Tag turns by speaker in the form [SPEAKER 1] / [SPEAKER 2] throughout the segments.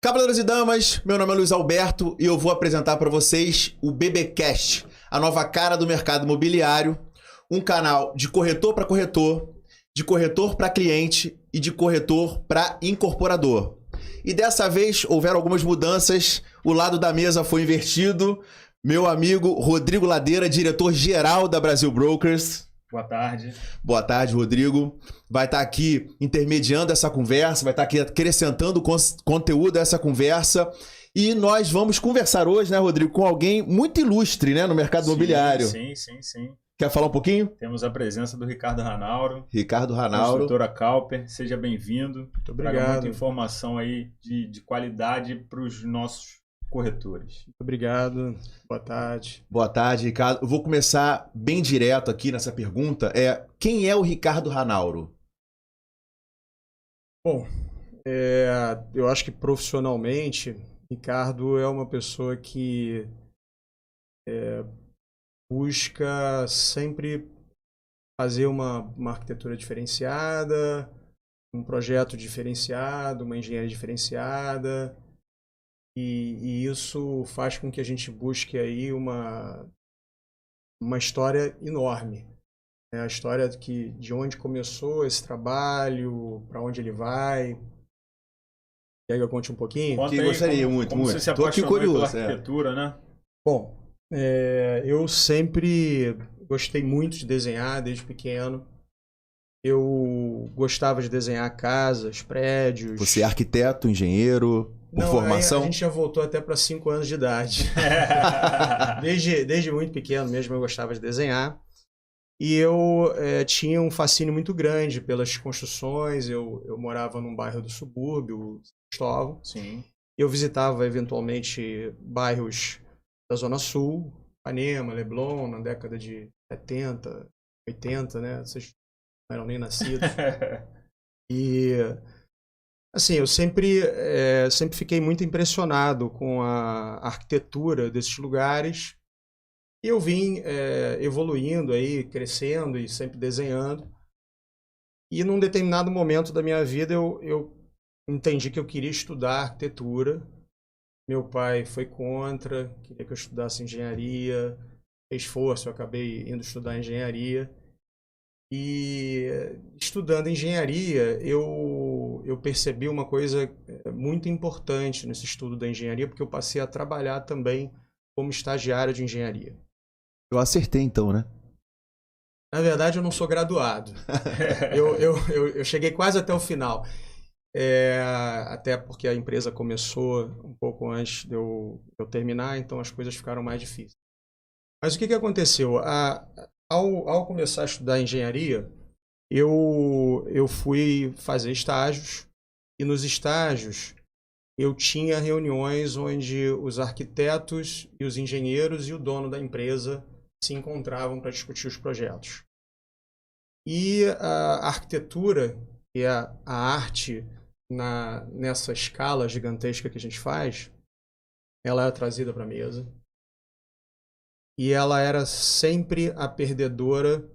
[SPEAKER 1] Cavaleiros e damas, meu nome é Luiz Alberto e eu vou apresentar para vocês o BBcast, a nova cara do mercado imobiliário, um canal de corretor para cliente e de corretor para incorporador. E dessa vez houveram algumas mudanças, o lado da mesa foi invertido. Meu amigo Rodrigo Ladeira, diretor-geral da Brasil Brokers.
[SPEAKER 2] Boa tarde.
[SPEAKER 1] Boa tarde, Rodrigo. Vai estar aqui intermediando essa conversa, vai estar aqui acrescentando conteúdo dessa conversa. E nós vamos conversar hoje, né, Rodrigo, com alguém muito ilustre, né, no mercado imobiliário.
[SPEAKER 2] Sim.
[SPEAKER 1] Quer falar um pouquinho?
[SPEAKER 2] Temos a presença do Ricardo Ranauro.
[SPEAKER 1] Ricardo Ranauro.
[SPEAKER 2] Construtora Kauper. Seja bem-vindo.
[SPEAKER 3] Muito obrigado.
[SPEAKER 2] Traga muita informação aí de qualidade para os nossos corretores.
[SPEAKER 3] Muito obrigado. Boa tarde.
[SPEAKER 1] Boa tarde, Ricardo. Eu vou começar bem direto aqui nessa pergunta. Quem é o Ricardo Ranauro?
[SPEAKER 3] Bom, eu acho que profissionalmente, Ricardo é uma pessoa que busca sempre fazer uma arquitetura diferenciada, um projeto diferenciado, uma engenharia diferenciada. E isso faz com que a gente busque aí uma história enorme. A história de onde começou esse trabalho, para onde ele vai. Quer que eu conte um pouquinho?
[SPEAKER 2] Conta aí,
[SPEAKER 1] gostaria muito.
[SPEAKER 2] Você se
[SPEAKER 1] Tô aqui
[SPEAKER 2] apaixonou
[SPEAKER 1] curioso,
[SPEAKER 2] pela arquitetura, né?
[SPEAKER 3] Bom, eu sempre gostei muito de desenhar desde pequeno. Eu gostava de desenhar casas, prédios.
[SPEAKER 1] Você é arquiteto, engenheiro, por formação?
[SPEAKER 3] A gente já voltou até para 5 anos de idade. Desde muito pequeno mesmo eu gostava de desenhar. E eu tinha um fascínio muito grande pelas construções. Eu morava num bairro do subúrbio, Cristóvão.
[SPEAKER 2] Sim.
[SPEAKER 3] Eu visitava eventualmente bairros da Zona Sul, Ipanema, Leblon, na década de 70, 80, né? Vocês não eram nem nascidos. E assim, eu sempre fiquei muito impressionado com a arquitetura desses lugares. E eu vim evoluindo aí, crescendo e sempre desenhando. E num determinado momento da minha vida eu entendi que eu queria estudar arquitetura. Meu pai foi contra, queria que eu estudasse engenharia, fez força, eu acabei indo estudar engenharia. E estudando engenharia, eu percebi uma coisa muito importante nesse estudo da engenharia, porque eu passei a trabalhar também como estagiário de engenharia.
[SPEAKER 1] Eu acertei então, né?
[SPEAKER 3] Na verdade, eu não sou graduado. Eu cheguei quase até o final. Até porque a empresa começou um pouco antes de eu terminar, então as coisas ficaram mais difíceis. Mas o que aconteceu? Ao começar a estudar engenharia, eu fui fazer estágios, e nos estágios eu tinha reuniões onde os arquitetos e os engenheiros e o dono da empresa se encontravam para discutir os projetos. E a arquitetura, que é a arte nessa escala gigantesca que a gente faz, ela é trazida para a mesa. E ela era sempre a perdedora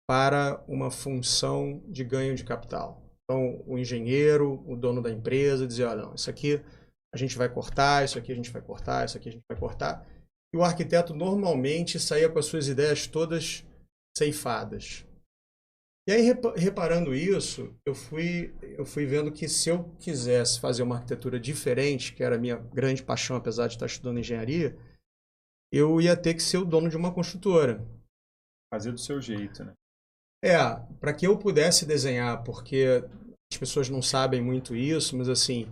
[SPEAKER 3] para uma função de ganho de capital. Então, o engenheiro, o dono da empresa, dizia, olha, não, isso aqui a gente vai cortar, isso aqui a gente vai cortar, isso aqui a gente vai cortar. E o arquiteto normalmente saía com as suas ideias todas ceifadas. E aí, reparando isso, eu fui vendo que se eu quisesse fazer uma arquitetura diferente, que era a minha grande paixão, apesar de estar estudando engenharia, eu ia ter que ser o dono de uma construtora.
[SPEAKER 2] Fazer do seu jeito, né?
[SPEAKER 3] Para que eu pudesse desenhar, porque as pessoas não sabem muito isso, mas assim,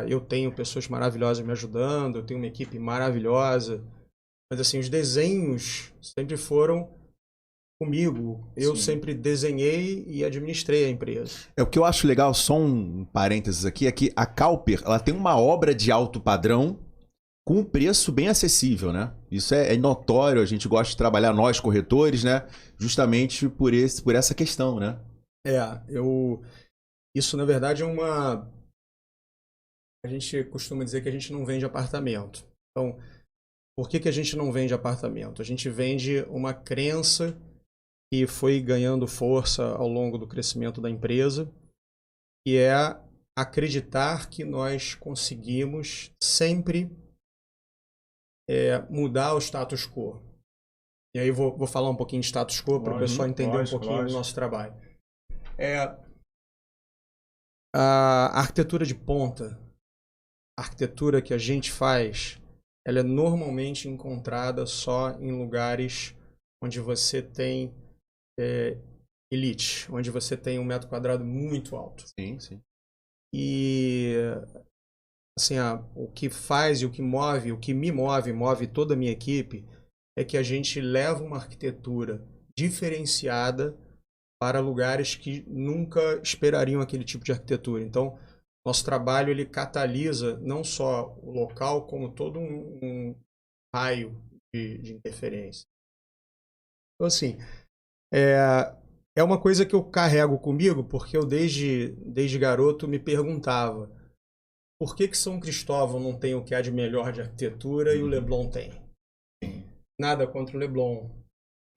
[SPEAKER 3] eu tenho pessoas maravilhosas me ajudando, eu tenho uma equipe maravilhosa, mas assim, os desenhos sempre foram comigo. Eu sempre desenhei e administrei a empresa.
[SPEAKER 1] O que eu acho legal, só um parênteses aqui, é que a Kauper, ela tem uma obra de alto padrão com um preço bem acessível, né? Isso é notório, a gente gosta de trabalhar, nós corretores, né? Justamente por essa questão, né?
[SPEAKER 3] Isso na verdade é uma... A gente costuma dizer que a gente não vende apartamento. Então, por que a gente não vende apartamento? A gente vende uma crença que foi ganhando força ao longo do crescimento da empresa, que é acreditar que nós conseguimos sempre mudar o status quo. E aí vou falar um pouquinho de status quo para o pessoal entender um pouquinho do nosso trabalho. A arquitetura de ponta, a arquitetura que a gente faz, ela é normalmente encontrada só em lugares onde você tem elite, onde você tem um metro quadrado muito alto.
[SPEAKER 1] Sim, sim.
[SPEAKER 3] E assim, o que faz e o que me move toda a minha equipe, é que a gente leva uma arquitetura diferenciada para lugares que nunca esperariam aquele tipo de arquitetura. Então, nosso trabalho ele catalisa não só o local, como todo um raio de interferência. Então, assim, é uma coisa que eu carrego comigo, porque eu desde garoto me perguntava por que São Cristóvão não tem o que há de melhor de arquitetura e o Leblon tem. Nada contra o Leblon,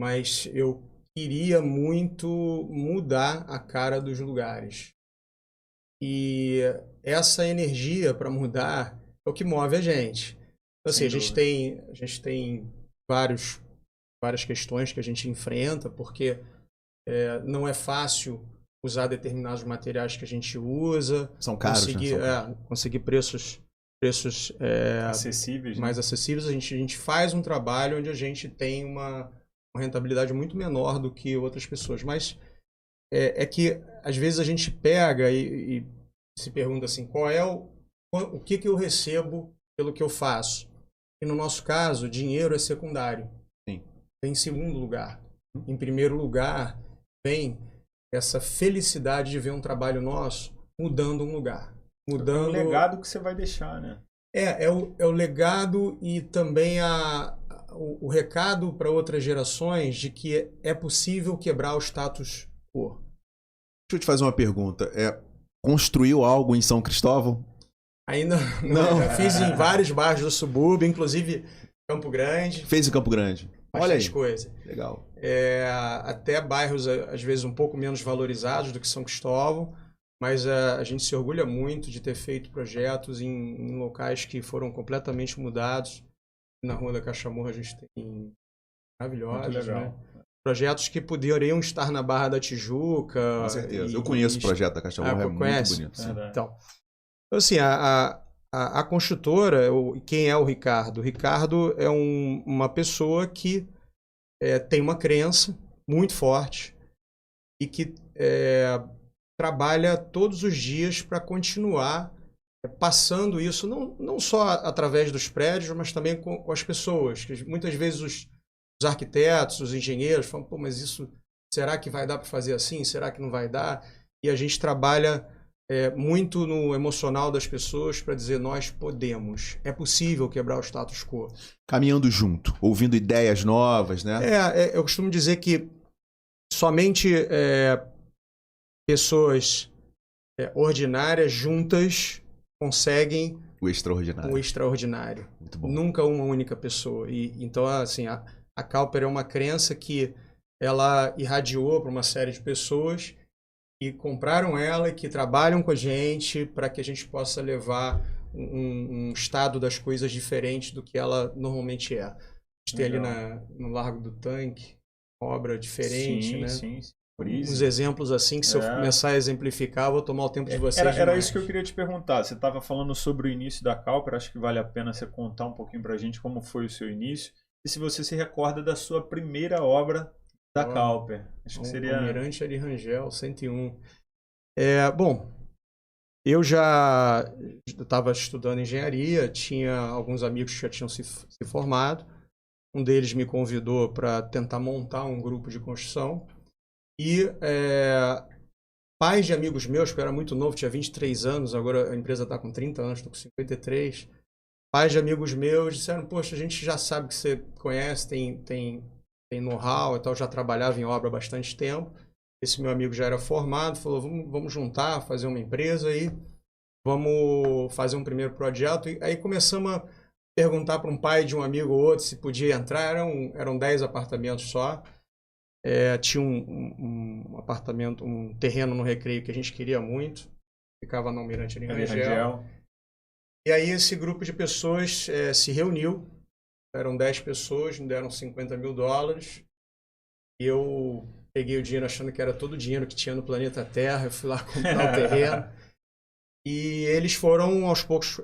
[SPEAKER 3] mas eu queria muito mudar a cara dos lugares. E essa energia para mudar é o que move a gente. Então, assim, a gente tem várias questões que a gente enfrenta, porque não é fácil usar determinados materiais que a gente usa.
[SPEAKER 1] São caros,
[SPEAKER 3] conseguir preços
[SPEAKER 2] acessíveis,
[SPEAKER 3] mais acessíveis. A gente faz um trabalho onde a gente tem uma rentabilidade muito menor do que outras pessoas. Mas é que, às vezes, a gente pega e se pergunta assim, o que eu recebo pelo que eu faço? E, no nosso caso, dinheiro é secundário.
[SPEAKER 1] Sim.
[SPEAKER 3] Vem em segundo lugar. Em primeiro lugar, vem essa felicidade de ver um trabalho nosso mudando um lugar.
[SPEAKER 2] É o legado que você vai deixar, né?
[SPEAKER 3] É o legado e também o recado para outras gerações de que é possível quebrar o status quo.
[SPEAKER 1] Deixa eu te fazer uma pergunta. Construiu algo em São Cristóvão?
[SPEAKER 3] Ainda não. Já fiz em vários bairros do subúrbio, inclusive Campo Grande.
[SPEAKER 1] Fez em Campo Grande. Olha aí.
[SPEAKER 3] Coisa.
[SPEAKER 1] Legal.
[SPEAKER 3] Até bairros, às vezes, um pouco menos valorizados do que São Cristóvão. Mas a gente se orgulha muito de ter feito projetos em locais que foram completamente mudados. Na Rua da Cachamorra a gente tem maravilhosos, né? Projetos que poderiam estar na Barra da Tijuca.
[SPEAKER 1] Com certeza. Eu conheço o projeto da Cachamorra, é muito bonito.
[SPEAKER 3] Então, assim, a construtora, quem é o Ricardo? O Ricardo é uma pessoa que tem uma crença muito forte e que trabalha todos os dias para continuar passando isso, não só através dos prédios, mas também com as pessoas. Que muitas vezes os arquitetos, os engenheiros falam, pô, mas isso, será que vai dar para fazer assim? Será que não vai dar? E a gente trabalha muito no emocional das pessoas para dizer, nós podemos, é possível quebrar o status quo.
[SPEAKER 1] Caminhando junto, ouvindo ideias novas, né?
[SPEAKER 3] Eu costumo dizer que somente pessoas ordinárias juntas conseguem
[SPEAKER 1] o extraordinário.
[SPEAKER 3] Muito bom. Nunca uma única pessoa. Então, assim, a Cowper é uma crença que ela irradiou para uma série de pessoas que compraram ela e que trabalham com a gente para que a gente possa levar um estado das coisas diferente do que ela normalmente é. A gente tem ali no Largo do Tanque uma obra diferente, né?
[SPEAKER 2] Sim.
[SPEAKER 3] Uns exemplos assim que se eu começar a exemplificar, eu vou tomar o tempo de vocês.
[SPEAKER 2] Era isso que eu queria te perguntar. Você estava falando sobre o início da Cowper, acho que vale a pena você contar um pouquinho pra gente como foi o seu início e se você se recorda da sua primeira obra da Cowper. Acho que seria...
[SPEAKER 3] Almirante Ari Rangel, 101. Bom, eu já estava estudando engenharia, tinha alguns amigos que já tinham se formado. Um deles me convidou para tentar montar um grupo de construção. E pais de amigos meus, que eu era muito novo, tinha 23 anos, agora a empresa está com 30 anos, estou com 53. Pais de amigos meus disseram, poxa, a gente já sabe que você conhece, tem know-how e tal, já trabalhava em obra há bastante tempo. Esse meu amigo já era formado, falou, vamos juntar, fazer uma empresa e vamos fazer um primeiro projeto. E aí começamos a perguntar para um pai de um amigo ou outro se podia entrar, eram 10 apartamentos só. Tinha um apartamento, um terreno no Recreio que a gente queria muito. ficava no Almirante
[SPEAKER 2] Ali,
[SPEAKER 3] Rangel.
[SPEAKER 2] Rangel.
[SPEAKER 3] E aí esse grupo de pessoas se reuniu, eram 10 pessoas, me deram $50 mil, e eu peguei o dinheiro achando que era todo o dinheiro que tinha no planeta Terra, eu fui lá comprar o terreno, e eles foram aos poucos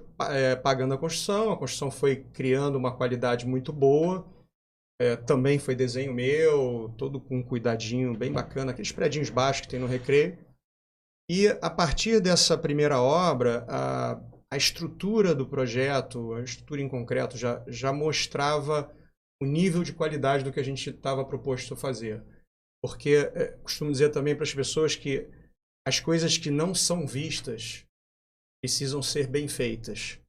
[SPEAKER 3] pagando a construção foi criando uma qualidade muito boa, também foi desenho meu, todo com um cuidadinho bem bacana, aqueles predinhos baixos que tem no Recreio. E a partir dessa primeira obra, a estrutura do projeto, a estrutura em concreto, já mostrava o nível de qualidade do que a gente estava proposto a fazer. Porque costumo dizer também para as pessoas que as coisas que não são vistas precisam ser bem feitas.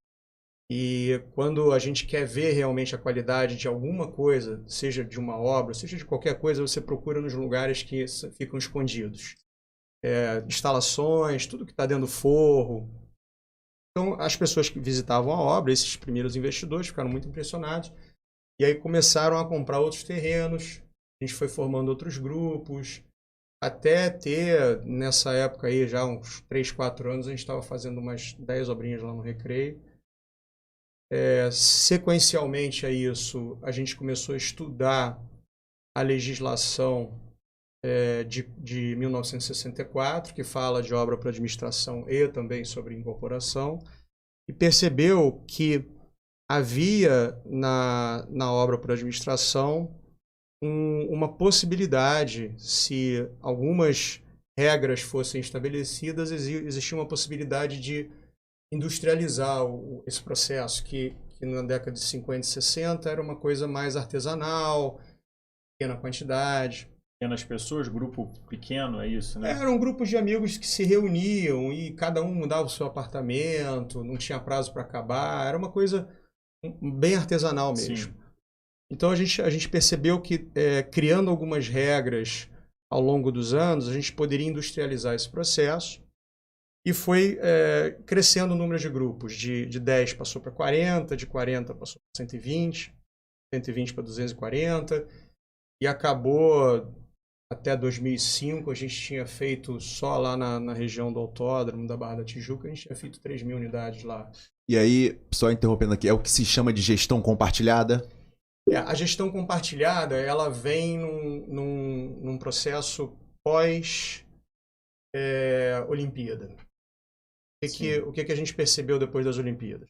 [SPEAKER 3] E quando a gente quer ver realmente a qualidade de alguma coisa, seja de uma obra, seja de qualquer coisa, você procura nos lugares que ficam escondidos. Instalações, tudo que está dentro do forro. Então, as pessoas que visitavam a obra, esses primeiros investidores, ficaram muito impressionados. E aí começaram a comprar outros terrenos. A gente foi formando outros grupos. Até ter, nessa época aí, já uns 3, 4 anos, a gente estava fazendo umas 10 obrinhas lá no Recreio. Sequencialmente a isso, a gente começou a estudar a legislação de 1964, que fala de obra para administração e também sobre incorporação, e percebeu que havia na obra para administração uma possibilidade, se algumas regras fossem estabelecidas, existia uma possibilidade de industrializar esse processo, que na década de 50 e 60 era uma coisa mais artesanal, pequena quantidade.
[SPEAKER 2] Pequenas pessoas, grupo pequeno, é isso, né?
[SPEAKER 3] Eram grupos de amigos que se reuniam e cada um mudava o seu apartamento, não tinha prazo para acabar, era uma coisa bem artesanal mesmo. Sim. Então a gente percebeu que criando algumas regras ao longo dos anos, a gente poderia industrializar esse processo. E foi crescendo o número de grupos. De 10 passou para 40, de 40 passou para 120, 120 para 240. E acabou, até 2005, a gente tinha feito só lá na região do Autódromo, da Barra da Tijuca, a gente tinha feito 3.000 unidades lá.
[SPEAKER 1] E aí, só interrompendo aqui, é o que se chama de gestão compartilhada?
[SPEAKER 3] A gestão compartilhada, ela vem num processo pós-Olimpíada. O que a gente percebeu depois das Olimpíadas?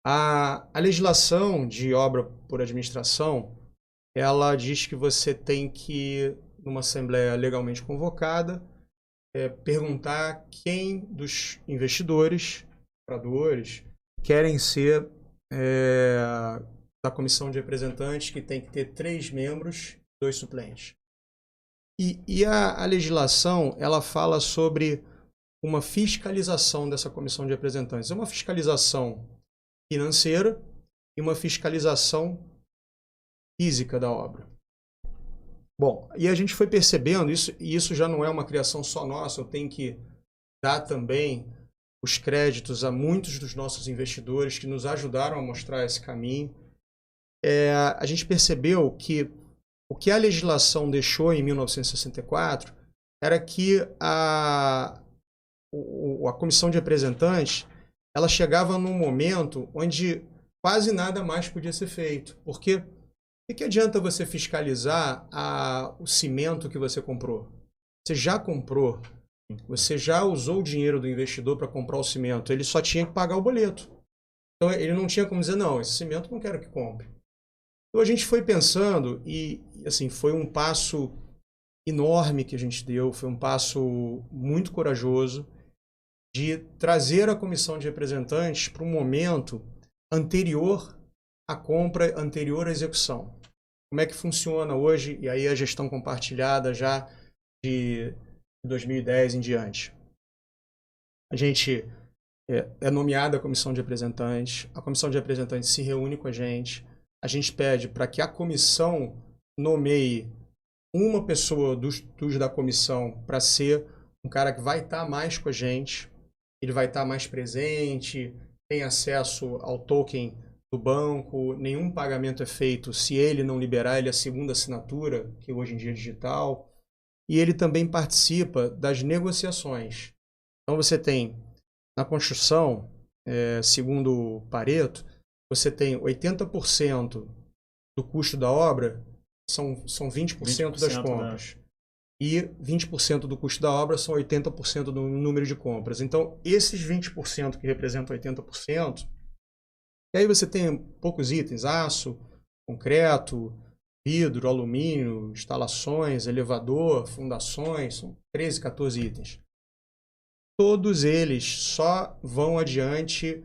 [SPEAKER 3] A legislação de obra por administração, ela diz que você tem que, numa assembleia legalmente convocada, perguntar quem dos investidores, compradores, querem ser da comissão de representantes, que tem que ter 3 membros, 2 suplentes. E a legislação, ela fala sobre uma fiscalização dessa comissão de representantes. É uma fiscalização financeira e uma fiscalização física da obra. Bom, e a gente foi percebendo isso, e isso já não é uma criação só nossa, eu tenho que dar também os créditos a muitos dos nossos investidores que nos ajudaram a mostrar esse caminho. A gente percebeu que o que a legislação deixou em 1964 era que a comissão de representantes, ela chegava num momento onde quase nada mais podia ser feito. Porque o que adianta você fiscalizar o cimento que você comprou? Você já comprou, você já usou o dinheiro do investidor para comprar o cimento, ele só tinha que pagar o boleto. Então ele não tinha como dizer, não, esse cimento não quero que compre. Então a gente foi pensando e assim, foi um passo enorme que a gente deu, foi um passo muito corajoso de trazer a comissão de representantes para um momento anterior à compra, anterior à execução. Como é que funciona hoje, e aí a gestão compartilhada já de 2010 em diante. A gente é nomeada a comissão de representantes se reúne com a gente pede para que a comissão nomeie uma pessoa dos da comissão para ser um cara que vai estar mais com a gente, ele vai estar mais presente, tem acesso ao token do banco, nenhum pagamento é feito se ele não liberar, ele é a segunda assinatura, que hoje em dia é digital, e ele também participa das negociações. Então você tem, na construção, segundo o Pareto, você tem 80% do custo da obra são 20% das compras. E 20% do custo da obra são 80% do número de compras. Então, esses 20% que representam 80%, e aí você tem poucos itens, aço, concreto, vidro, alumínio, instalações, elevador, fundações, são 13, 14 itens. Todos eles só vão adiante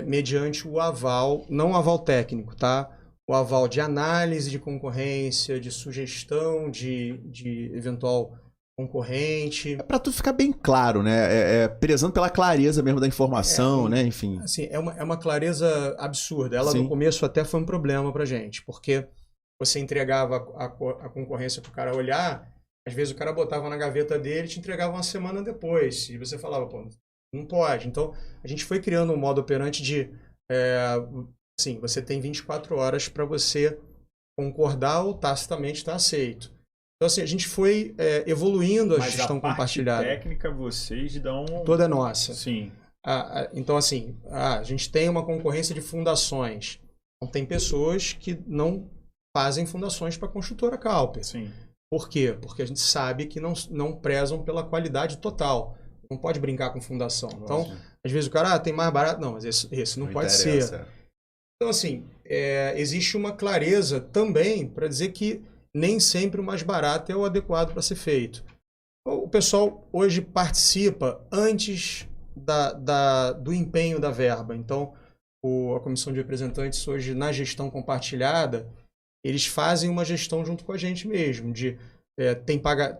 [SPEAKER 3] mediante o aval, não o aval técnico, tá? O aval de análise de concorrência, de sugestão de eventual concorrente.
[SPEAKER 1] Para tudo ficar bem claro, né? Prezando pela clareza mesmo da informação, né? Enfim.
[SPEAKER 3] Assim, é uma clareza absurda. Ela
[SPEAKER 1] Sim.
[SPEAKER 3] no começo até foi um problema pra gente, porque você entregava a concorrência pro cara olhar, às vezes o cara botava na gaveta dele e te entregava uma semana depois. E você falava, pô, não pode. Então, a gente foi criando um modo operante de... Sim, você tem 24 horas para você concordar ou tacitamente estar aceito. Então, assim, a gente foi evoluindo a gestão compartilhada.
[SPEAKER 2] Mas a parte técnica, vocês dão...
[SPEAKER 3] Toda é nossa.
[SPEAKER 2] Sim.
[SPEAKER 3] Então, assim, a gente tem uma concorrência de fundações. Então, tem pessoas que não fazem fundações para a construtora Calper.
[SPEAKER 2] Sim.
[SPEAKER 3] Por quê? Porque a gente sabe que não prezam pela qualidade total. Não pode brincar com fundação. Então, às vezes o cara tem mais barato. Não, mas esse não pode ser. Então, assim, existe uma clareza também para dizer que nem sempre o mais barato é o adequado para ser feito. O pessoal hoje participa antes do empenho da verba. Então, a comissão de representantes hoje, na gestão compartilhada, eles fazem uma gestão junto com a gente mesmo.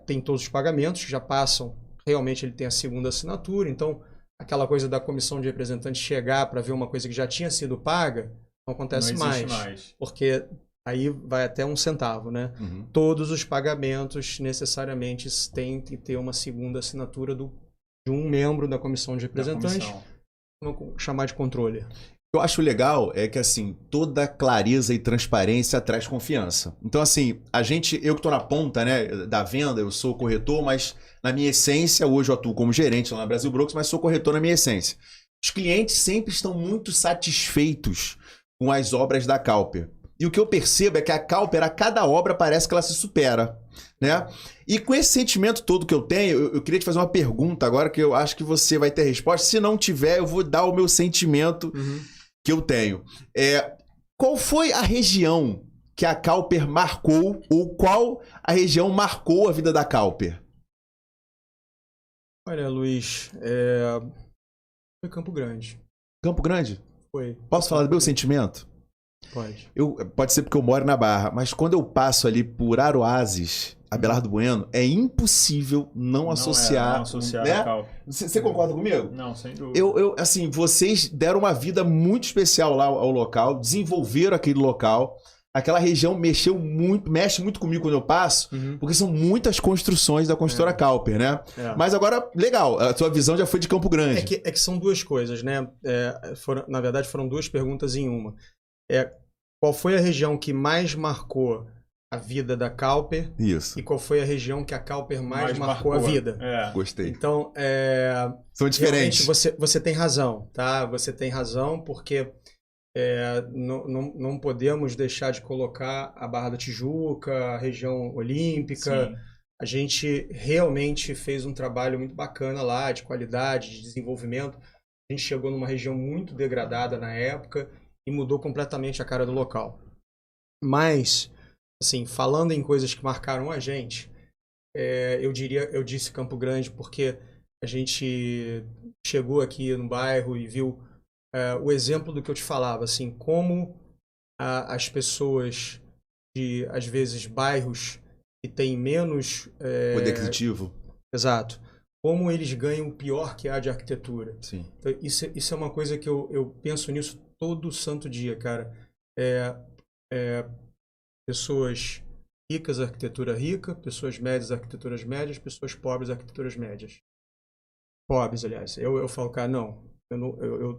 [SPEAKER 3] Tem todos os pagamentos que já passam, realmente ele tem a segunda assinatura. Então, aquela coisa da comissão de representantes chegar para ver uma coisa que já tinha sido paga, não acontece mais. Porque aí vai até 1 centavo, né?
[SPEAKER 1] Uhum.
[SPEAKER 3] Todos os pagamentos necessariamente têm que ter uma segunda assinatura de um membro da comissão de representantes, vamos chamar de controle.
[SPEAKER 1] O que eu acho legal é que, assim, toda clareza e transparência traz confiança. Então, assim, eu que tô na ponta, né, da venda, eu sou corretor, mas na minha essência, hoje eu atuo como gerente lá na Brasil Brokers, mas sou corretor na minha essência. Os clientes sempre estão muito satisfeitos com as obras da Calper. E o que eu percebo é que a Calper, a cada obra, parece que ela se supera, né? E com esse sentimento todo que eu tenho, eu queria te fazer uma pergunta agora, que eu acho que você vai ter resposta. Se não tiver, eu vou dar o meu sentimento que eu tenho. Qual foi a região que a Calper marcou, ou qual a região marcou a vida da Calper?
[SPEAKER 3] Olha, Luiz, foi Campo Grande.
[SPEAKER 1] Campo Grande?
[SPEAKER 3] Foi.
[SPEAKER 1] Posso falar do meu sentimento?
[SPEAKER 3] Pode.
[SPEAKER 1] Pode ser porque eu moro na Barra, mas quando eu passo ali por Aroazes, Abelardo Bueno, é impossível não associar, né?
[SPEAKER 2] a Calper.
[SPEAKER 1] Você concorda comigo?
[SPEAKER 2] Não, sem dúvida.
[SPEAKER 1] Assim, vocês deram uma vida muito especial lá ao local, desenvolveram aquele local. Aquela região mexe muito comigo quando eu passo, porque são muitas construções da construtora Calper, né? Mas agora, legal, a tua visão já foi de Campo Grande.
[SPEAKER 3] É que são duas coisas, né? Na verdade, foram duas perguntas em uma. Qual foi a região que mais marcou a vida da Calper?
[SPEAKER 1] Isso.
[SPEAKER 3] E qual foi a região que a Calper mais marcou a vida?
[SPEAKER 1] Gostei.
[SPEAKER 3] Então,
[SPEAKER 1] são diferentes.
[SPEAKER 3] Você tem razão, tá? Você tem razão, porque não podemos deixar de colocar a Barra da Tijuca, a região olímpica. Sim. A gente realmente fez um trabalho muito bacana lá, de qualidade, de desenvolvimento. A gente chegou numa região muito degradada na época e mudou completamente a cara do local. Mas, assim, falando em coisas que marcaram a gente, eu disse Campo Grande porque a gente chegou aqui no bairro e viu o exemplo do que eu te falava, assim, como as pessoas de, às vezes, bairros que têm menos...
[SPEAKER 1] poder aquisitivo.
[SPEAKER 3] Exato. Como eles ganham o pior que há de arquitetura.
[SPEAKER 1] Sim.
[SPEAKER 3] Então, isso é uma coisa que eu penso nisso todo santo dia, cara. Pessoas ricas, arquitetura rica, pessoas médias, arquiteturas médias, pessoas pobres, arquiteturas médias. Pobres, aliás. Eu falo, cara, não.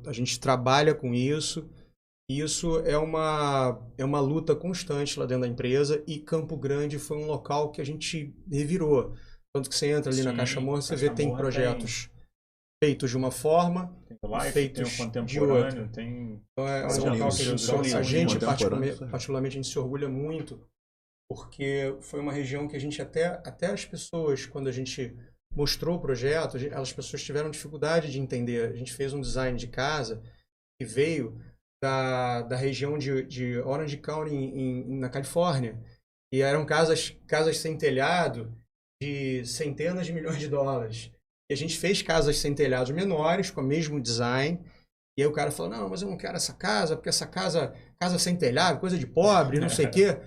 [SPEAKER 3] A gente trabalha com isso. Isso é uma luta constante lá dentro da empresa, e Campo Grande foi um local que a gente revirou. Tanto que você entra ali na Caixa Amor, você vê tem projetos feitos de uma forma,
[SPEAKER 2] Life,
[SPEAKER 3] feitos
[SPEAKER 2] tem o
[SPEAKER 3] de
[SPEAKER 2] contemporâneo,
[SPEAKER 3] outra.
[SPEAKER 2] tem...
[SPEAKER 3] Então é
[SPEAKER 1] São
[SPEAKER 3] um local
[SPEAKER 1] lindos,
[SPEAKER 3] que
[SPEAKER 1] são lindos,
[SPEAKER 3] a gente,
[SPEAKER 1] contemporâneos.
[SPEAKER 3] particularmente, a gente se orgulha muito, porque foi uma região que a gente até as pessoas, quando a gente mostrou o projeto, as pessoas tiveram dificuldade de entender. A gente fez um design de casa que veio da região de Orange County, na Califórnia. E eram casas sem telhado de centenas de milhões de dólares. E a gente fez casas sem telhados menores, com o mesmo design. E aí o cara falou, não, mas eu não quero essa casa, porque essa casa sem telhado, coisa de pobre, não sei o quê.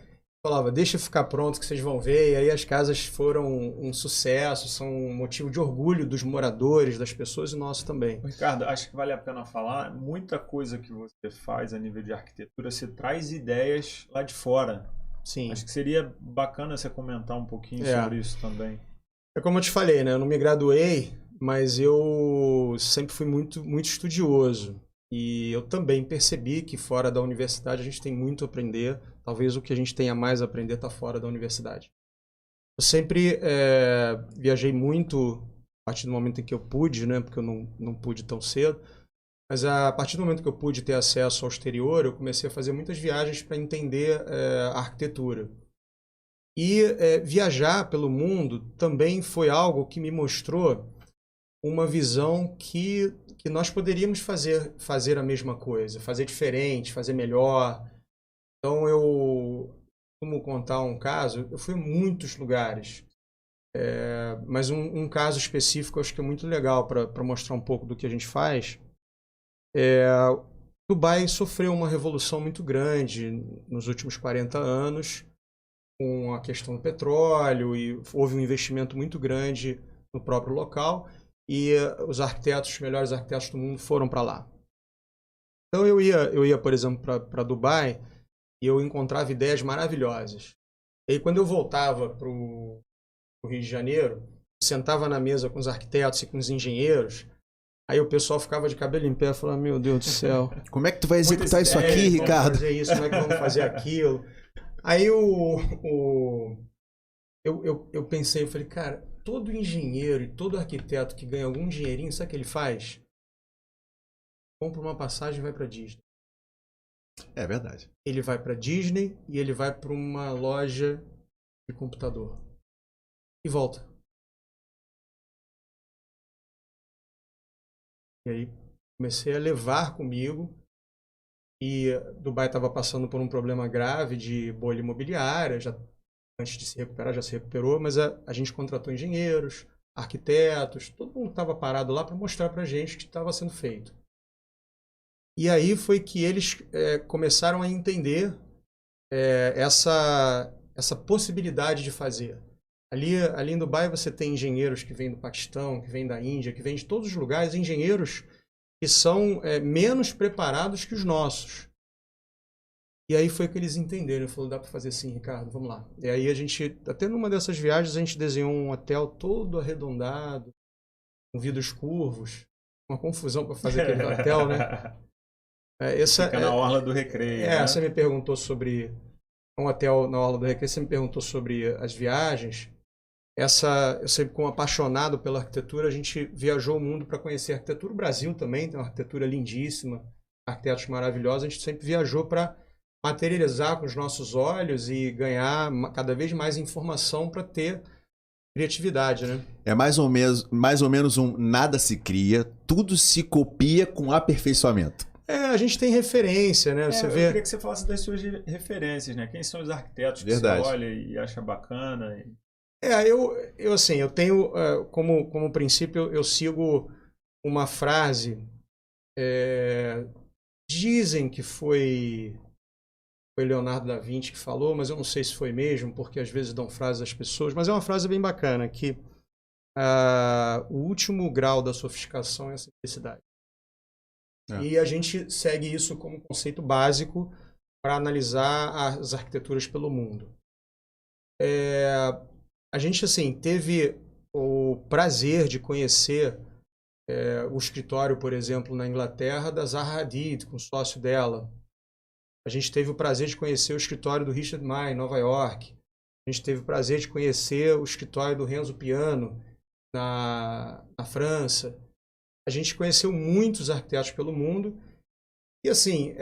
[SPEAKER 3] Falava, deixa ficar pronto que vocês vão ver. E aí as casas foram um sucesso, são um motivo de orgulho dos moradores, das pessoas e nosso também.
[SPEAKER 2] Ricardo, acho que vale a pena falar, muita coisa que você faz a nível de arquitetura, você traz ideias lá de fora.
[SPEAKER 3] Sim.
[SPEAKER 2] Acho que seria bacana você comentar um pouquinho sobre isso também.
[SPEAKER 3] É como eu te falei, né? Eu não me graduei, mas eu sempre fui muito, muito estudioso. E eu também percebi que fora da universidade a gente tem muito a aprender. Talvez o que a gente tenha mais a aprender está fora da universidade. Eu sempre viajei muito a partir do momento em que eu pude, né? Porque eu não pude tão cedo. Mas a partir do momento que eu pude ter acesso ao exterior, eu comecei a fazer muitas viagens para entender a arquitetura. E viajar pelo mundo também foi algo que me mostrou uma visão que nós poderíamos fazer a mesma coisa, fazer diferente, fazer melhor. Então eu costumo contar um caso, eu fui em muitos lugares, mas um caso específico eu acho que é muito legal para mostrar um pouco do que a gente faz. Dubai sofreu uma revolução muito grande nos últimos 40 anos, com a questão do petróleo, e houve um investimento muito grande no próprio local, e os melhores arquitetos do mundo foram para lá. Então eu ia, por exemplo, para Dubai, e eu encontrava ideias maravilhosas. E aí, quando eu voltava para o Rio de Janeiro, sentava na mesa com os arquitetos e com os engenheiros, aí o pessoal ficava de cabelo em pé, falando, meu Deus do céu.
[SPEAKER 1] Como é que tu vai executar isso aqui, Ricardo?
[SPEAKER 3] Vamos fazer isso, como é que vamos fazer aquilo? Aí eu pensei, eu falei, cara, todo engenheiro e todo arquiteto que ganha algum dinheirinho, sabe o que ele faz? Compra uma passagem e vai para Disney.
[SPEAKER 1] É verdade.
[SPEAKER 3] Ele vai para Disney e ele vai para uma loja de computador. E volta. E aí comecei a levar comigo. E Dubai estava passando por um problema grave de bolha imobiliária. Antes de se recuperar, já se recuperou. Mas a gente contratou engenheiros, arquitetos. Todo mundo estava parado lá para mostrar para a gente o que estava sendo feito. E aí foi que eles começaram a entender essa possibilidade de fazer. Ali em Dubai você tem engenheiros que vêm do Paquistão, que vêm da Índia, que vêm de todos os lugares, engenheiros que são menos preparados que os nossos. E aí foi que eles entenderam. Falou, dá para fazer sim, Ricardo, vamos lá. E aí a gente, até numa dessas viagens, a gente desenhou um hotel todo arredondado, com vidros curvos. Uma confusão para fazer aquele hotel, né?
[SPEAKER 2] Fica na Orla do Recreio. Né?
[SPEAKER 3] Você me perguntou sobre um hotel na Orla do Recreio, você me perguntou sobre as viagens. Eu sempre, como apaixonado pela arquitetura, a gente viajou o mundo para conhecer a arquitetura. O Brasil também tem uma arquitetura lindíssima, arquitetos maravilhosos. A gente sempre viajou para materializar com os nossos olhos e ganhar cada vez mais informação para ter criatividade, né?
[SPEAKER 1] É mais ou menos um nada se cria, tudo se copia com aperfeiçoamento.
[SPEAKER 3] A gente tem referência, né? Você vê...
[SPEAKER 2] Eu queria que você falasse das suas referências, né? Quem são os arquitetos que
[SPEAKER 1] Verdade.
[SPEAKER 2] você olha e acha bacana?
[SPEAKER 3] Eu tenho como princípio, eu sigo uma frase, dizem que foi Leonardo da Vinci que falou, mas eu não sei se foi mesmo, porque às vezes dão frases às pessoas, mas é uma frase bem bacana, que o último grau da sofisticação é a simplicidade. E a gente segue isso como conceito básico para analisar as arquiteturas pelo mundo. A gente, assim, teve o prazer de conhecer o escritório, por exemplo, na Inglaterra, da Zaha Hadid, com o sócio dela. A gente teve o prazer de conhecer o escritório do Richard Mille, em Nova York. A gente teve o prazer de conhecer o escritório do Renzo Piano, na França. a gente conheceu muitos arquitetos pelo mundo. E assim,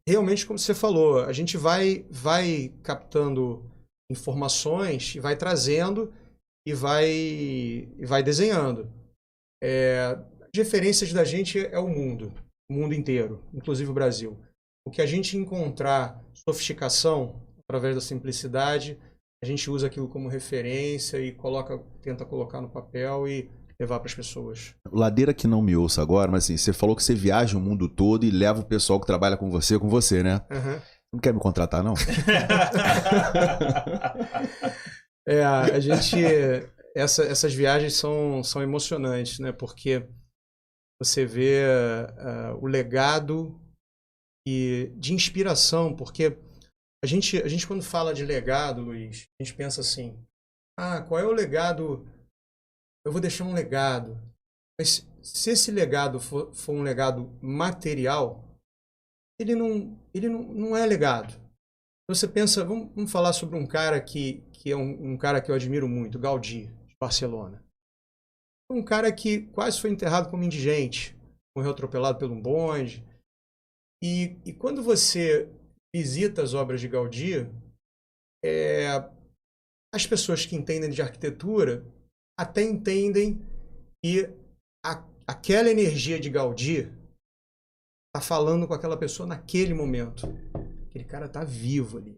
[SPEAKER 3] realmente, como você falou, a gente vai captando informações e vai trazendo e vai desenhando. As referências da gente é o mundo inteiro, inclusive o Brasil. O que a gente encontrar sofisticação através da simplicidade, a gente usa aquilo como referência e tenta colocar no papel e levar para as pessoas.
[SPEAKER 1] Ladeira que não me ouça agora, mas assim, você falou que você viaja o mundo todo e leva o pessoal que trabalha com você, né?
[SPEAKER 3] Uhum.
[SPEAKER 1] Não quer me contratar, não?
[SPEAKER 3] A gente... Essas viagens são emocionantes, né? Porque você vê o legado de inspiração, porque a gente quando fala de legado, Luiz, a gente pensa assim, qual é o legado? Eu vou deixar um legado. Mas se esse legado for um legado material, ele não é legado. Você pensa, vamos falar sobre um cara que é um cara que eu admiro muito, Gaudí, de Barcelona. Um cara que quase foi enterrado como indigente, morreu atropelado por um bonde. E quando você visita as obras de Gaudí, as pessoas que entendem de arquitetura até entendem que aquela energia de Gaudí está falando com aquela pessoa naquele momento. Aquele cara está vivo ali.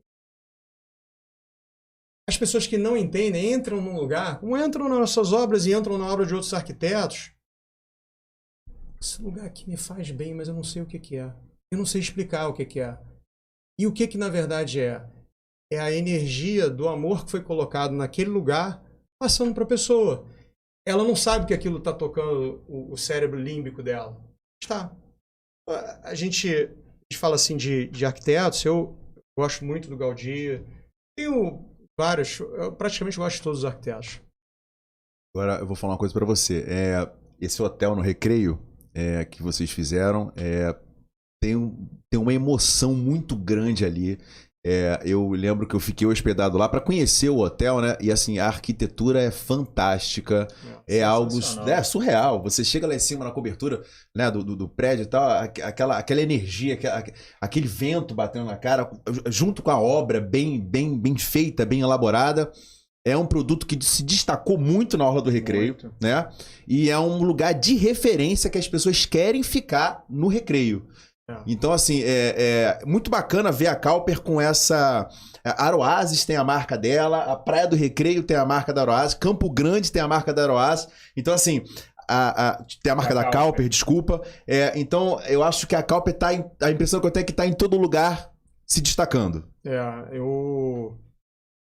[SPEAKER 3] As pessoas que não entendem entram num lugar, como entram nas nossas obras e entram na obra de outros arquitetos. Esse lugar aqui me faz bem, mas eu não sei o que é. Eu não sei explicar o que é. E o que na verdade é? É a energia do amor que foi colocado naquele lugar passando para a pessoa. Ela não sabe que aquilo está tocando o cérebro límbico dela. Está. A gente fala assim de arquitetos, eu gosto muito do Gaudí. Tenho vários, eu praticamente gosto de todos os arquitetos.
[SPEAKER 1] Agora eu vou falar uma coisa para você. Esse hotel no Recreio que vocês fizeram tem uma emoção muito grande ali. Eu lembro que eu fiquei hospedado lá para conhecer o hotel, né? E assim, a arquitetura é fantástica, é algo surreal. Você chega lá em cima na cobertura, né, do prédio e tal, aquela energia, aquele vento batendo na cara, junto com a obra bem feita, bem elaborada. É um produto que se destacou muito na Orla do Recreio, né? E é um lugar de referência que as pessoas querem ficar no Recreio. Então, assim, é muito bacana ver a Cauper com essa... A Aroazes tem a marca dela, a Praia do Recreio tem a marca da Aroazes, Campo Grande tem a marca da Aroazes. Então, assim, tem a marca da Cauper, desculpa. Então, eu acho que a Cauper tá... A impressão que eu tenho é que tá em todo lugar se destacando.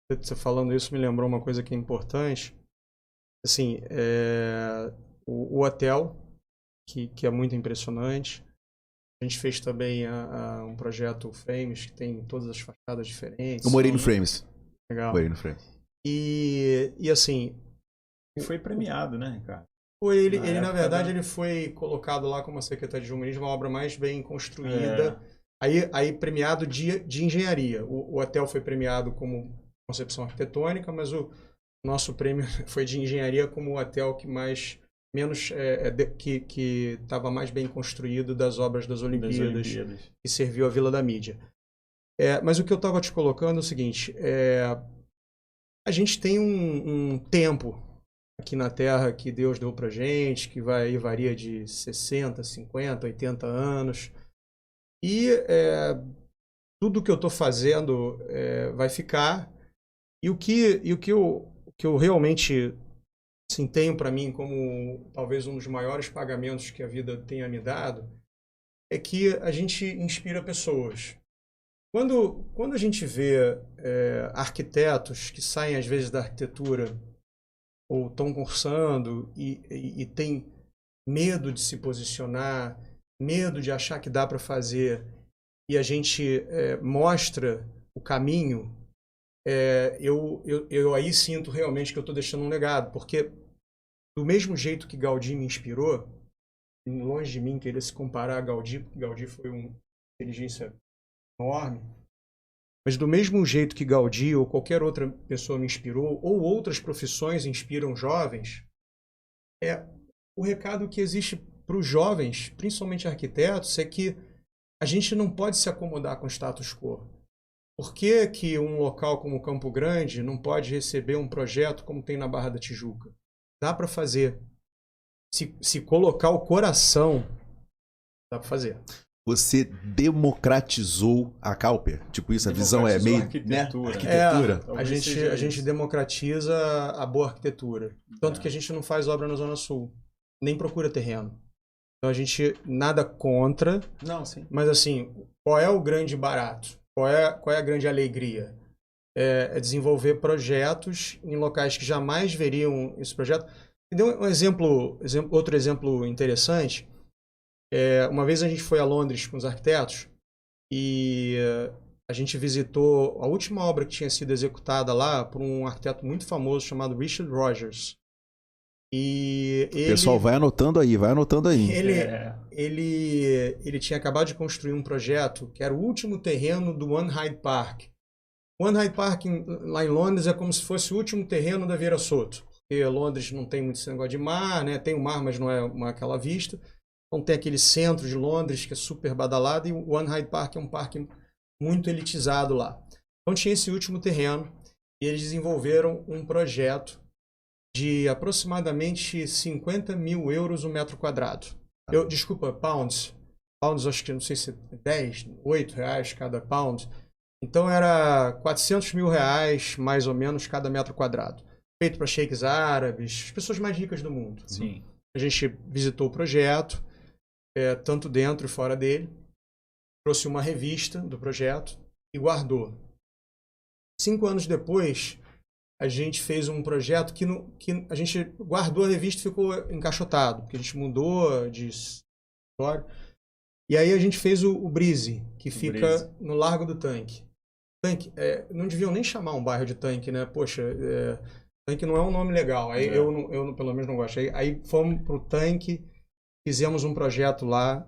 [SPEAKER 3] Você falando isso me lembrou uma coisa que é importante. Assim, o hotel, que é muito impressionante. A gente fez também um projeto Frames, que tem todas as fachadas diferentes.
[SPEAKER 1] Eu morei no Frames.
[SPEAKER 3] Legal.
[SPEAKER 1] Morei no Frames.
[SPEAKER 3] E assim...
[SPEAKER 2] Foi premiado, né, Ricardo?
[SPEAKER 3] Ele na verdade, ele foi colocado lá como a Secretaria de Urbanismo, uma obra mais bem construída. Aí premiado de engenharia. O hotel foi premiado como concepção arquitetônica, mas o nosso prêmio foi de engenharia como o hotel que que estava mais bem construído das obras das Olimpíadas. E serviu a Vila da Mídia. Mas o que eu estava te colocando é o seguinte, a gente tem um tempo aqui na Terra que Deus deu pra gente, que varia de 60, 50, 80 anos, e tudo que eu estou fazendo vai ficar, e o que eu realmente... Assim, tenho para mim como talvez um dos maiores pagamentos que a vida tenha me dado, é que a gente inspira pessoas. Quando a gente vê arquitetos que saem às vezes da arquitetura ou estão cursando e tem medo de se posicionar, medo de achar que dá para fazer, e a gente mostra o caminho, eu aí sinto realmente que eu estou deixando um legado, porque do mesmo jeito que Gaudí me inspirou, longe de mim querer se comparar a Gaudí, porque Gaudí foi uma inteligência enorme, mas do mesmo jeito que Gaudí ou qualquer outra pessoa me inspirou, ou outras profissões inspiram jovens, o recado que existe para os jovens, principalmente arquitetos, é que a gente não pode se acomodar com o status quo. Por que que um local como Campo Grande não pode receber um projeto como tem na Barra da Tijuca? Dá para fazer. Se colocar o coração, dá para fazer.
[SPEAKER 1] Você democratizou a Cowper? Tipo isso, a visão é meio...
[SPEAKER 2] Arquitetura.
[SPEAKER 1] Né? Arquitetura.
[SPEAKER 3] A gente democratiza a boa arquitetura. Tanto que a gente não faz obra na Zona Sul. Nem procura terreno. Então a gente nada contra.
[SPEAKER 1] Não, sim.
[SPEAKER 3] Mas assim, qual é o grande barato? Qual é a grande alegria? É desenvolver projetos em locais que jamais veriam esse projeto. E deu outro exemplo interessante. Uma vez a gente foi a Londres com os arquitetos e a gente visitou a última obra que tinha sido executada lá por um arquiteto muito famoso chamado Richard Rogers. E ele,
[SPEAKER 1] pessoal, vai anotando aí.
[SPEAKER 3] Ele tinha acabado de construir um projeto que era o último terreno do One Hyde Park. O One Hyde Park lá em Londres é como se fosse o último terreno da Vieira Soto. Porque Londres não tem muito esse negócio de mar, né? Tem o mar, mas não é aquela vista. Então tem aquele centro de Londres que é super badalado e o One Hyde Park é um parque muito elitizado lá. Então tinha esse último terreno e eles desenvolveram um projeto de aproximadamente 50 mil euros o metro quadrado. Desculpa, pounds. Pounds acho que não sei se é 10, 8 reais cada pound. Então era 400 mil reais mais ou menos cada metro quadrado. Feito para sheiks árabes, as pessoas mais ricas do mundo.
[SPEAKER 2] Sim.
[SPEAKER 3] A gente visitou o projeto. Tanto dentro e fora dele, trouxe uma revista do projeto e guardou. 5 anos depois, a gente fez um projeto que a gente guardou a revista e ficou encaixotado, porque a gente mudou de história. E aí a gente fez o Breeze, que fica no Largo do Tanque. Tanque, não deviam nem chamar um bairro de Tanque, né? Poxa, Tanque não é um nome legal, aí eu pelo menos não gosto. Aí fomos pro Tanque, fizemos um projeto lá.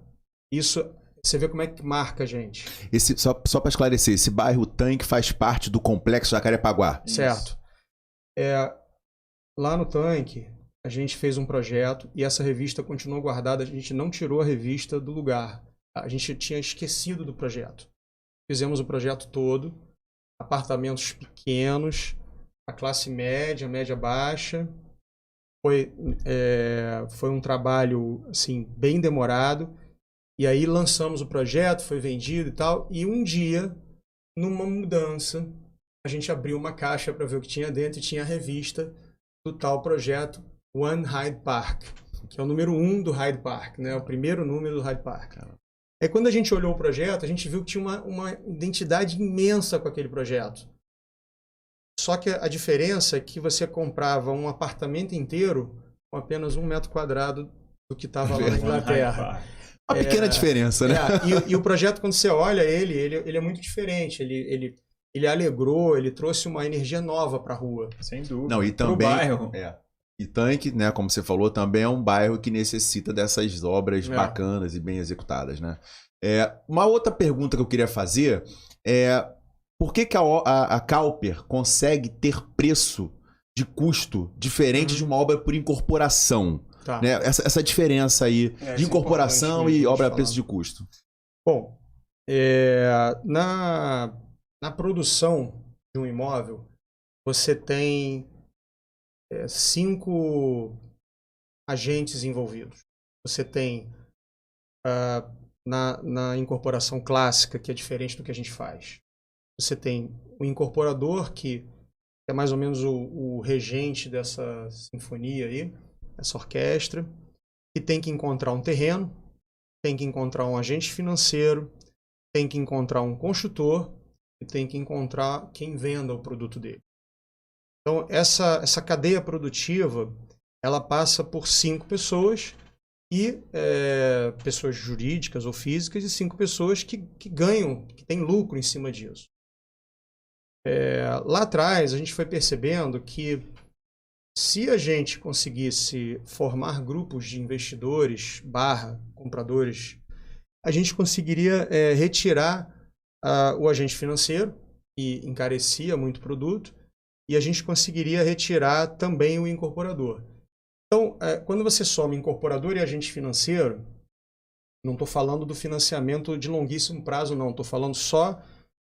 [SPEAKER 3] Isso, você vê como é que marca a gente.
[SPEAKER 1] Só para esclarecer, esse bairro Tanque faz parte do Complexo Jacarepaguá.
[SPEAKER 3] Certo. Lá no Tanque, a gente fez um projeto e essa revista continuou guardada. A gente não tirou a revista do lugar. A gente tinha esquecido do projeto. Fizemos o projeto todo. Apartamentos pequenos, a classe média, média baixa. Foi um trabalho assim, bem demorado. E aí lançamos o projeto, foi vendido e tal. E um dia, numa mudança, a gente abriu uma caixa para ver o que tinha dentro e tinha a revista do tal projeto One Hyde Park, que é o número 1 do Hyde Park, né? O primeiro número do Hyde Park. Aí quando a gente olhou o projeto, a gente viu que tinha uma identidade imensa com aquele projeto. Só que a diferença é que você comprava um apartamento inteiro com apenas 1 metro quadrado do que estava lá na Inglaterra.
[SPEAKER 1] Uma pequena diferença, né?
[SPEAKER 3] E o projeto, quando você olha ele é muito diferente. Ele alegrou, ele trouxe uma energia nova para a rua.
[SPEAKER 2] Sem dúvida.
[SPEAKER 1] Não, e também,
[SPEAKER 2] pro bairro.
[SPEAKER 1] E Tanque, né, como você falou, também é um bairro que necessita dessas obras bacanas e bem executadas, né? Uma outra pergunta que eu queria fazer é por que a Cowper consegue ter preço de custo diferente de uma obra por incorporação?
[SPEAKER 3] Tá.
[SPEAKER 1] Né? Essa diferença aí de incorporação e obra a preço de custo.
[SPEAKER 3] Bom, na produção de um imóvel, você tem 5 agentes envolvidos. Você tem na incorporação clássica, que é diferente do que a gente faz. Você tem o incorporador, que é mais ou menos o regente dessa sinfonia aí, essa orquestra, que tem que encontrar um terreno, tem que encontrar um agente financeiro, tem que encontrar um construtor e tem que encontrar quem venda o produto dele. Então, essa cadeia produtiva, ela passa por 5 pessoas e pessoas jurídicas ou físicas e 5 pessoas que ganham, que têm lucro em cima disso. Lá atrás, a gente foi percebendo que se a gente conseguisse formar grupos de investidores / compradores, a gente conseguiria retirar o agente financeiro, que encarecia muito o produto, e a gente conseguiria retirar também o incorporador. Então, quando você soma incorporador e agente financeiro, não estou falando do financiamento de longuíssimo prazo, não. Estou falando só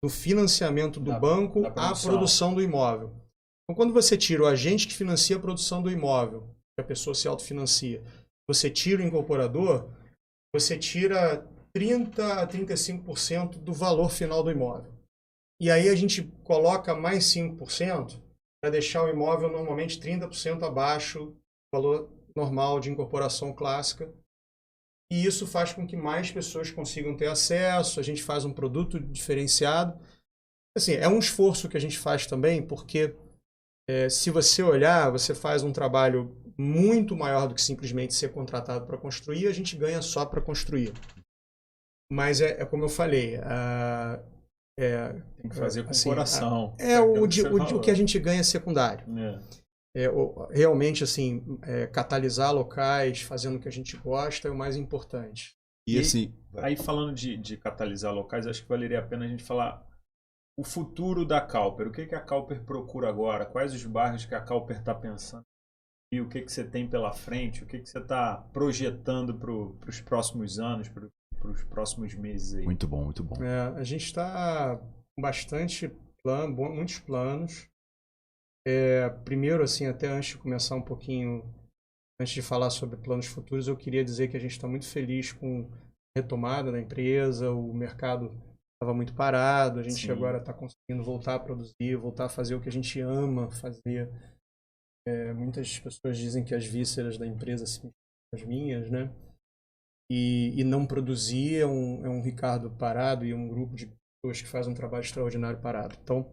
[SPEAKER 3] do financiamento do banco à produção do imóvel. Então, quando você tira o agente que financia a produção do imóvel, que a pessoa se autofinancia, você tira o incorporador, você tira 30% a 35% do valor final do imóvel. E aí a gente coloca mais 5% para deixar o imóvel normalmente 30% abaixo do valor normal de incorporação clássica. E isso faz com que mais pessoas consigam ter acesso, a gente faz um produto diferenciado. Assim, é um esforço que a gente faz também, porque se você olhar, você faz um trabalho muito maior do que simplesmente ser contratado para construir, a gente ganha só para construir. Mas como eu falei,
[SPEAKER 2] tem que fazer com assim, coração.
[SPEAKER 3] O que a gente ganha é secundário. Realmente, assim, catalisar locais, fazendo o que a gente gosta, é o mais importante.
[SPEAKER 1] E assim,
[SPEAKER 2] aí falando de catalisar locais, acho que valeria a pena a gente falar o futuro da Cauper. O que a Cauper procura agora? Quais os bairros que a Cauper está pensando? E o que você tem pela frente? O que você está projetando para os próximos anos, para os próximos meses aí?
[SPEAKER 1] Muito bom, muito bom.
[SPEAKER 3] A gente está com bastante muitos planos. Primeiro, assim, até antes de começar um pouquinho, antes de falar sobre planos futuros, eu queria dizer que a gente está muito feliz com a retomada da empresa, o mercado estava muito parado, a gente agora está conseguindo voltar a produzir, voltar a fazer o que a gente ama fazer. Muitas pessoas dizem que as vísceras da empresa são as minhas, né? E não produzir é um Ricardo parado e um grupo de pessoas que faz um trabalho extraordinário parado. Então,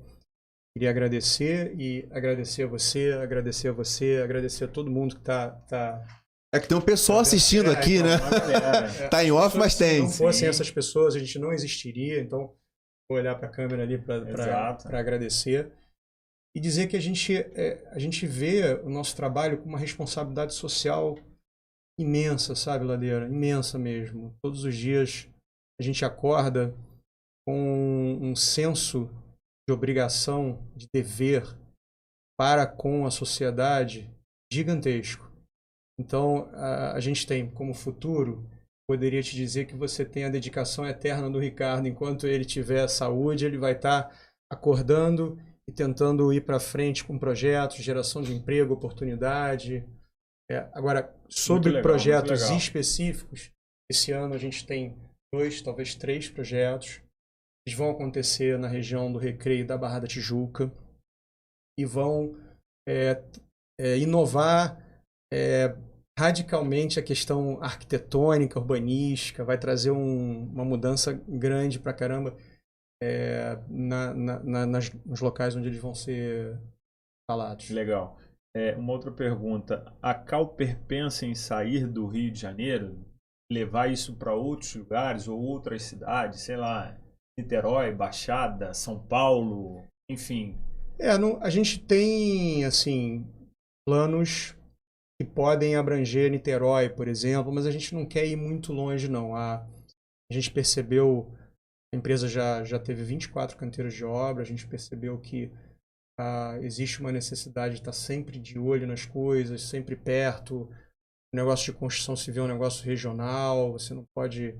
[SPEAKER 3] queria agradecer e agradecer a você, agradecer a todo mundo que está...
[SPEAKER 1] É que tem um pessoal assistindo aqui, né? Tá em off, mas tem.
[SPEAKER 3] Se não fossem essas pessoas, a gente não existiria. Então, vou olhar para a câmera ali para agradecer. E dizer que a gente vê o nosso trabalho com uma responsabilidade social imensa, sabe, Ladeira? Imensa mesmo. Todos os dias a gente acorda com um senso de obrigação, de dever para com a sociedade gigantesco. Então, a gente tem como futuro, poderia te dizer que você tem a dedicação eterna do Ricardo. Enquanto ele tiver saúde, ele vai estar acordando e tentando ir para frente com projetos, geração de emprego, oportunidade. Agora, sobre projetos específicos, esse ano a gente tem 2, talvez 3 projetos. Eles vão acontecer na região do Recreio e da Barra da Tijuca e vão inovar radicalmente a questão arquitetônica, urbanística, vai trazer uma mudança grande pra caramba nos locais onde eles vão ser instalados.
[SPEAKER 2] Legal. Uma outra pergunta. A Cauper pensa em sair do Rio de Janeiro, levar isso para outros lugares ou outras cidades, sei lá, Niterói, Baixada, São Paulo, enfim?
[SPEAKER 3] A gente tem, assim, planos que podem abranger Niterói, por exemplo, mas a gente não quer ir muito longe, não. A gente percebeu, a empresa já teve 24 canteiros de obra, a gente percebeu que existe uma necessidade de estar sempre de olho nas coisas, sempre perto. O negócio de construção civil é um negócio regional, você não pode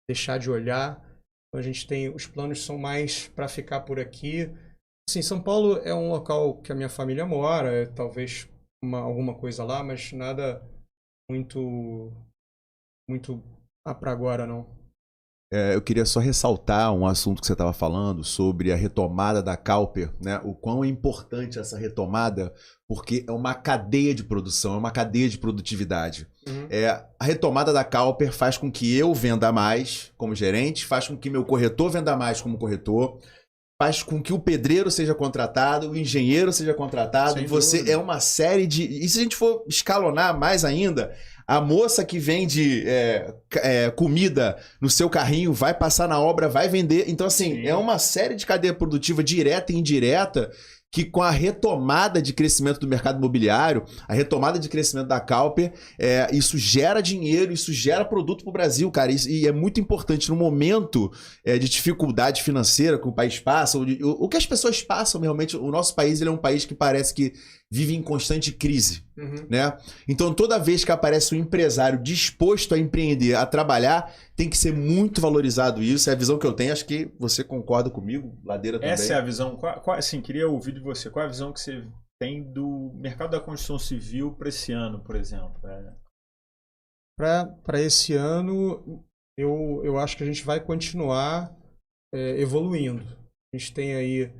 [SPEAKER 3] deixar de olhar. Então a gente tem, os planos são mais para ficar por aqui. Assim, São Paulo é um local que a minha família mora, talvez alguma coisa lá, mas nada muito para agora, não.
[SPEAKER 1] Eu queria só ressaltar um assunto que você estava falando sobre a retomada da Cauper, né? O quão é importante essa retomada, porque é uma cadeia de produção, é uma cadeia de produtividade. A retomada da Cauper faz com que eu venda mais como gerente, faz com que meu corretor venda mais como corretor, faz com que o pedreiro seja contratado, o engenheiro seja contratado. É uma série de... E se a gente for escalonar mais ainda, a moça que vende comida no seu carrinho vai passar na obra, vai vender. Então, assim, é uma série de cadeia produtiva direta e indireta que, com a retomada de crescimento do mercado imobiliário, a retomada de crescimento da Cauper, isso gera dinheiro, isso gera produto para o Brasil, cara. E é muito importante no momento de dificuldade financeira que o país passa, o que as pessoas passam realmente. O nosso país ele é um país que parece que vive em constante crise, né? Então, toda vez que aparece um empresário disposto a empreender, a trabalhar, tem que ser muito valorizado isso. É a visão que eu tenho. Acho que você concorda comigo, Ladeira também.
[SPEAKER 2] Essa é a visão. Assim, queria ouvir de você. Qual é a visão que você tem do mercado da construção civil para esse ano, por exemplo?
[SPEAKER 3] Para esse ano, eu acho que a gente vai continuar evoluindo. A gente tem aí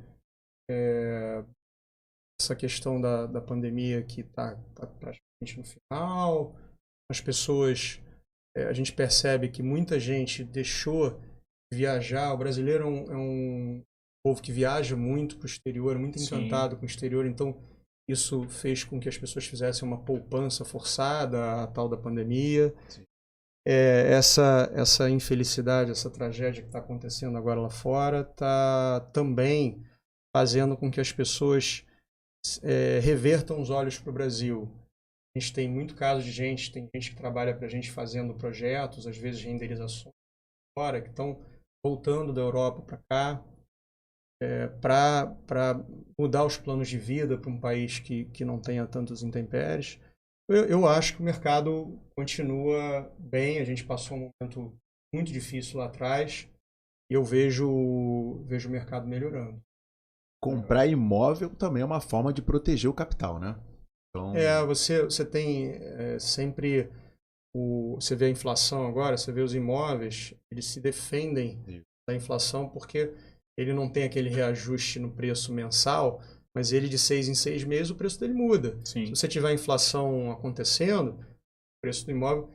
[SPEAKER 3] essa questão da pandemia que está praticamente no final. As pessoas, a gente percebe que muita gente deixou de viajar. O brasileiro é um povo que viaja muito para o exterior, é muito encantado com o exterior. Então, isso fez com que as pessoas fizessem uma poupança forçada, a tal da pandemia. Essa infelicidade, essa tragédia que está acontecendo agora lá fora, está também fazendo com que as pessoas revertam os olhos para o Brasil. A gente tem muito caso de gente, tem gente que trabalha para a gente fazendo projetos, às vezes renderizações fora, que estão voltando da Europa para cá, para mudar os planos de vida para um país que não tenha tantos intempéries. Eu acho que o mercado continua bem. A gente passou um momento muito difícil lá atrás e eu vejo o mercado melhorando.
[SPEAKER 1] Comprar imóvel também é uma forma de proteger o capital, né? Então...
[SPEAKER 3] você tem sempre você vê a inflação agora, você vê os imóveis, eles se defendem da inflação porque ele não tem aquele reajuste no preço mensal, mas ele de 6 em 6 meses o preço dele muda.
[SPEAKER 2] Sim.
[SPEAKER 3] Se você tiver inflação acontecendo, o preço do imóvel...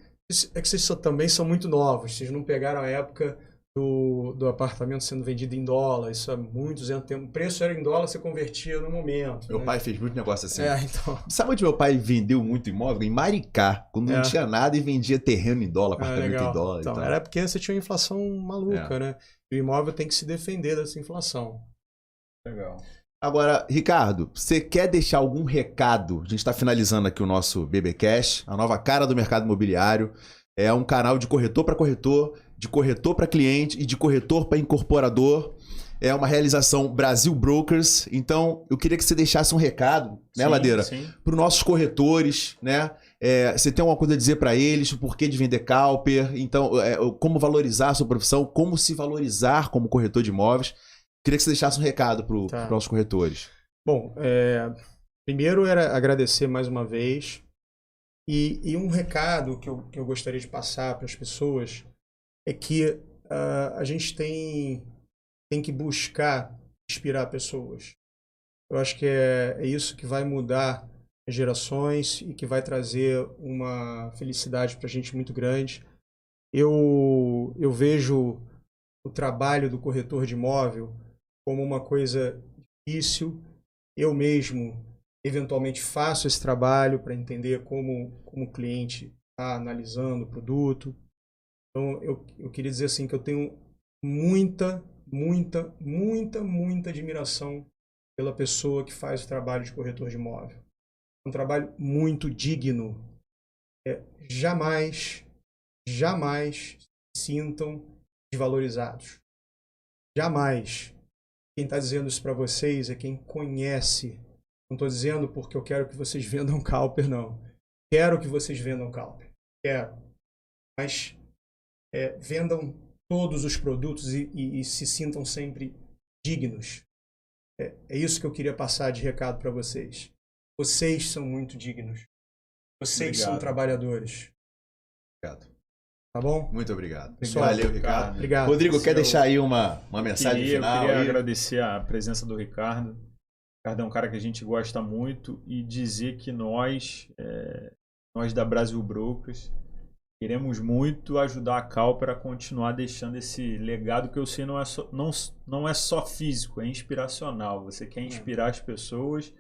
[SPEAKER 3] É que vocês também são muito novos, vocês não pegaram a época do apartamento sendo vendido em dólar, isso há muitos anos. O preço era em dólar, você convertia no momento.
[SPEAKER 1] Meu pai fez muito negócio assim.
[SPEAKER 3] Então...
[SPEAKER 1] Sabe onde meu pai vendeu muito imóvel? Em Maricá, quando não tinha nada e vendia terreno em dólar, apartamento em dólar.
[SPEAKER 3] Então, era porque você tinha uma inflação maluca, né? E o imóvel tem que se defender dessa inflação.
[SPEAKER 2] Legal.
[SPEAKER 1] Agora, Ricardo, você quer deixar algum recado? A gente está finalizando aqui o nosso BBcast, a nova cara do mercado imobiliário. É um canal de corretor para corretor, de corretor para cliente e de corretor para incorporador. É uma realização Brasil Brokers. Então, eu queria que você deixasse um recado, né, Ladeira? Para os nossos corretores, né? Você tem alguma coisa a dizer para eles, o porquê de vender Cauper, então, como valorizar a sua profissão, como se valorizar como corretor de imóveis. Queria que você deixasse um recado para os nossos corretores.
[SPEAKER 3] Bom, primeiro era agradecer mais uma vez. E um recado que eu gostaria de passar para as pessoas é que a gente tem que buscar inspirar pessoas. Eu acho que é isso que vai mudar as gerações e que vai trazer uma felicidade para a gente muito grande. Eu vejo o trabalho do corretor de imóvel como uma coisa difícil. Eu mesmo, eventualmente, faço esse trabalho para entender como o cliente está analisando o produto. Então, eu queria dizer assim que eu tenho muita admiração pela pessoa que faz o trabalho de corretor de imóvel. É um trabalho muito digno. Jamais se sintam desvalorizados. Jamais. Quem está dizendo isso para vocês é quem conhece. Não estou dizendo porque eu quero que vocês vendam Cauper, não. Quero que vocês vendam Cauper. Quero. Mas vendam todos os produtos e se sintam sempre dignos. É isso que eu queria passar de recado para vocês. Vocês são muito dignos. Vocês são trabalhadores.
[SPEAKER 1] Obrigado.
[SPEAKER 3] Tá bom?
[SPEAKER 1] Muito obrigado.
[SPEAKER 3] Pessoal,
[SPEAKER 1] valeu, Ricardo.
[SPEAKER 3] Obrigado.
[SPEAKER 1] Rodrigo, quer deixar aí uma mensagem final?
[SPEAKER 2] Eu queria agradecer a presença do Ricardo. O Ricardo é um cara que a gente gosta muito e dizer que nós da Brasil Brokers, queremos muito ajudar a Cauper a continuar deixando esse legado que eu sei não é só físico, é inspiracional. Você quer inspirar as pessoas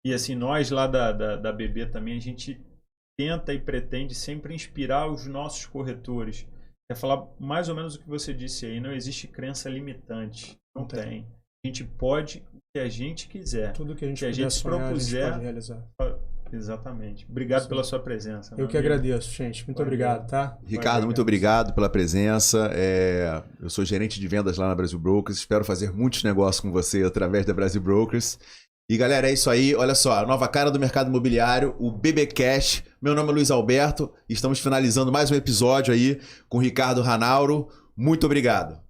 [SPEAKER 2] e assim, nós lá da BB também, a gente tenta e pretende sempre inspirar os nossos corretores. Quer falar mais ou menos o que você disse aí, não existe crença limitante. Não tem. A gente pode o que a gente quiser.
[SPEAKER 3] Tudo que a gente sonhar,
[SPEAKER 2] propuser,
[SPEAKER 3] a gente pode realizar.
[SPEAKER 2] Exatamente. Obrigado pela sua presença.
[SPEAKER 3] Eu que agradeço, gente. Muito obrigado, tá?
[SPEAKER 1] Ricardo, muito obrigado pela presença. Eu sou gerente de vendas lá na Brasil Brokers. Espero fazer muitos negócios com você através da Brasil Brokers. E galera, é isso aí. Olha só, a nova cara do mercado imobiliário, o BBcast. Meu nome é Luiz Alberto e estamos finalizando mais um episódio aí com o Ricardo Ranauro. Muito obrigado.